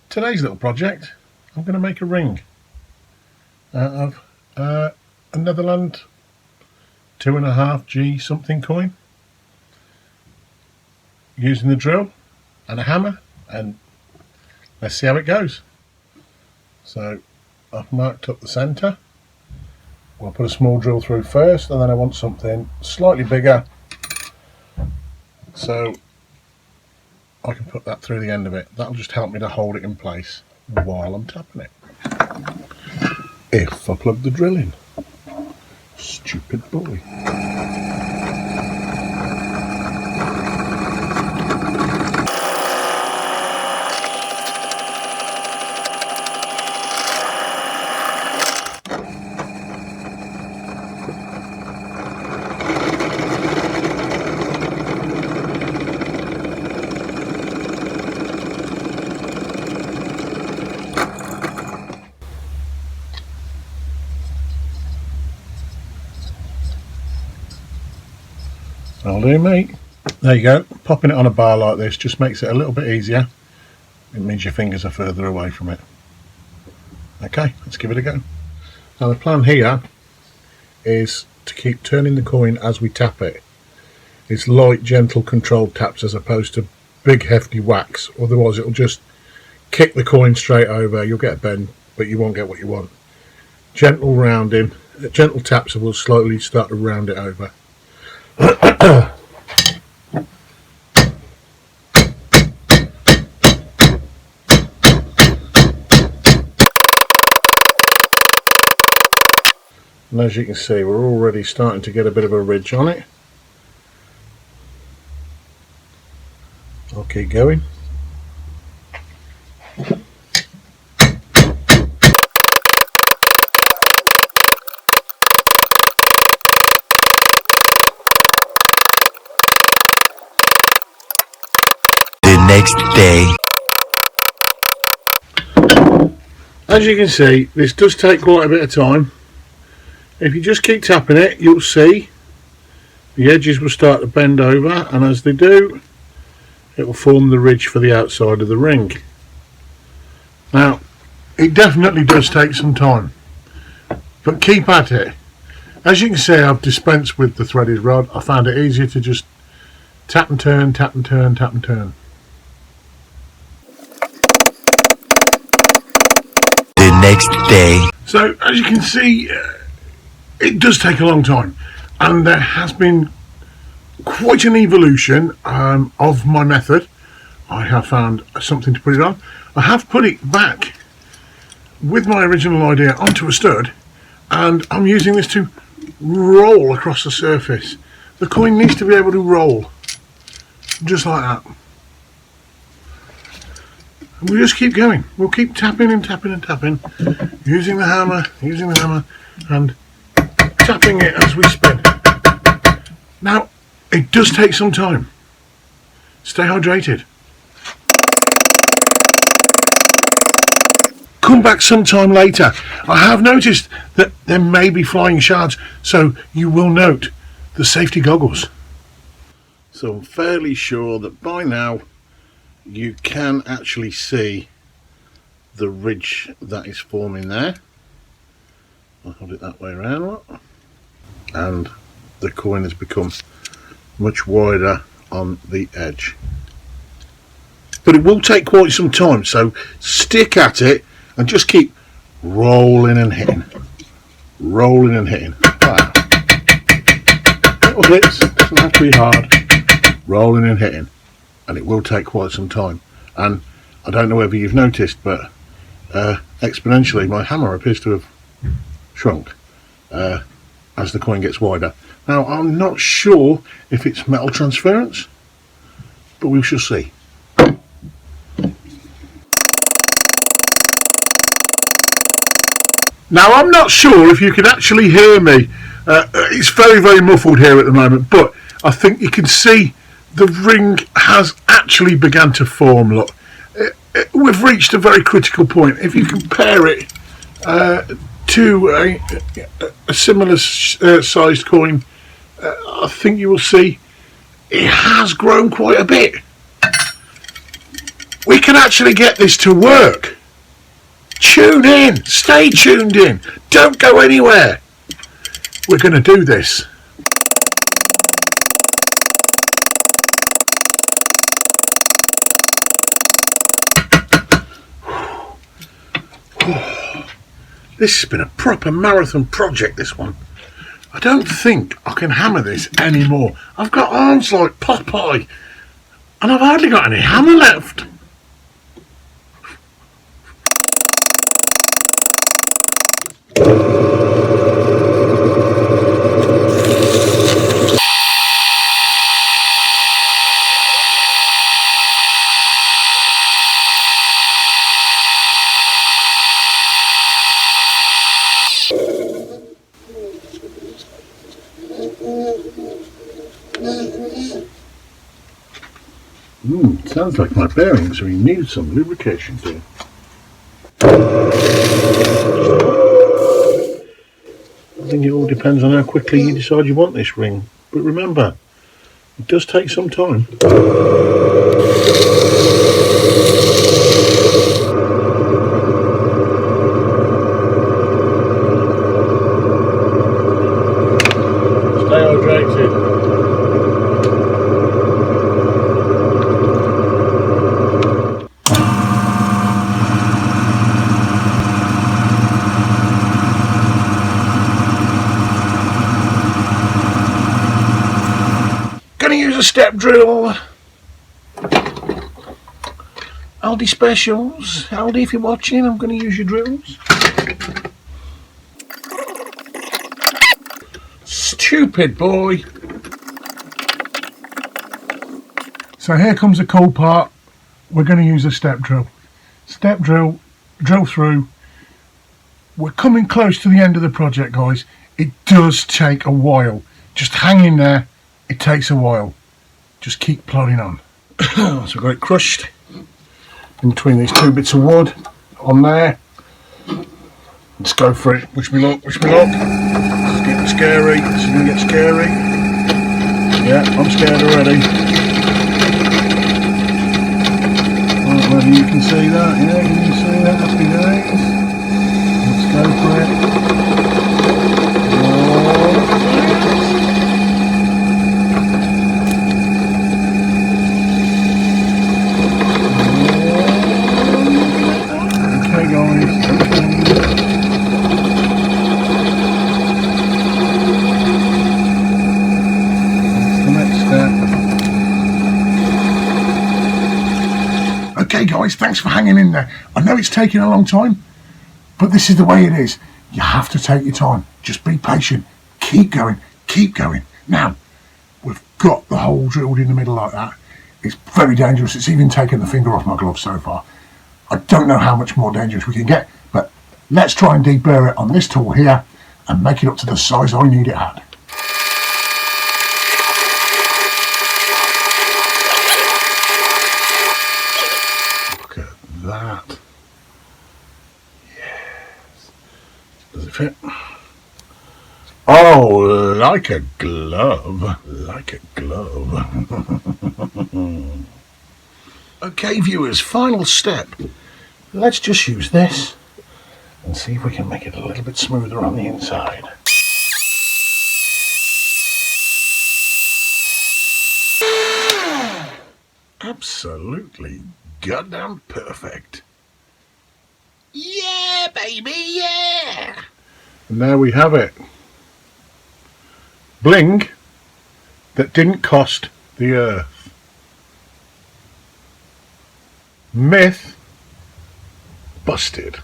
Today's little project, I'm going to make a ring out of a Netherland 2.5G something coin using the drill and a hammer, and let's see how it goes. So I've marked up the centre. We'll put a small drill through first, and then I want something slightly bigger so I can put that through the end of it. That'll just help me to hold it in place while I'm tapping it. If I plug the drill in. Stupid boy. I'll do, mate. There you go. Popping it on a bar like this just makes it a little bit easier. It means your fingers are further away from it. Okay, let's give it a go. Now the plan here is to keep turning the coin as we tap it. It's light, gentle, controlled taps as opposed to big, hefty whacks. Otherwise it'll just kick the coin straight over. You'll get a bend, but you won't get what you want. Gentle rounding, gentle taps will slowly start to round it over. And as you can see, we're already starting to get a bit of a ridge on it. I'll keep going. Next day. As you can see, this does take quite a bit of time. If you just keep tapping it, you'll see the edges will start to bend over, and as they do, it will form the ridge for the outside of the ring. Now, it definitely does take some time, but keep at it. As you can see, I've dispensed with the threaded rod. I found it easier to just tap and turn, tap and turn, tap and turn. Next day. So as you can see, it does take a long time, and there has been quite an evolution of my method. I have found something to put it on. I have put it back with my original idea onto a stud, and I'm using this to roll across the surface. The coin needs to be able to roll just like that. And we'll just keep going. We'll keep tapping and tapping and tapping, using the hammer, and tapping it as we spin. Now, it does take some time. Stay hydrated. Come back sometime later. I have noticed that there may be flying shards, so you will note the safety goggles. So I'm fairly sure that by now you can actually see the ridge that is forming there. I'll hold it that way around, look. And the coin has become much wider on the edge. But it will take quite some time, so stick at it and just keep rolling and hitting. Rolling and hitting. Wow. Little bits, doesn't have to be hard. Rolling and hitting. And it will take quite some time. And I don't know whether you've noticed, but exponentially my hammer appears to have shrunk as the coin gets wider. Now I'm not sure if it's metal transference, but we shall see. Now I'm not sure if you can actually hear me. It's very muffled here at the moment, but I think you can see the ring has actually begun to form. Look, we've reached a very critical point. If you compare it to a similar sized coin, I think you will see it has grown quite a bit. We can actually get this to work. Tune in. Stay tuned in. Don't go anywhere. We're going to do this. This has been a proper marathon project, this one. I don't think I can hammer this anymore. I've got arms like Popeye, and I've hardly got any hammer left. Sounds like my bearings are in need of some lubrication too. I think it all depends on how quickly you decide you want this ring. But remember, it does take some time. Stay hydrated. Use a step drill. Aldi specials. Aldi, if you're watching, I'm going to use your drills. Stupid boy. So here comes the cool part. We're going to use a step drill. Step drill, drill through. We're coming close to the end of the project, guys. It does take a while. Just hang in there. It takes a while. Just keep plodding on. So I've got it crushed in between these two bits of wood on there. Let's go for it. Wish me luck, wish me luck. This is getting scary. This is going to get scary. Yeah, I'm scared already. Right, whether you can see that. Yeah, can you see that? Happy days. Let's go for it. Okay guys, thanks for hanging in there. I know it's taking a long time, but this is the way it is. You have to take your time. Just be patient. Keep going. Keep going. Now, we've got the hole drilled in the middle like that. It's very dangerous. It's even taken the finger off my glove so far. I don't know how much more dangerous we can get, but let's try and deburr it on this tool here and make it up to the size I need it at. That. Yes. Does it fit? Oh, like a glove. Like a glove. Okay, viewers, final step. Let's just use this and see if we can make it a little bit smoother on the inside. Absolutely goddamn perfect. Yeah, baby, yeah! And there we have it. Bling that didn't cost the earth. Myth busted.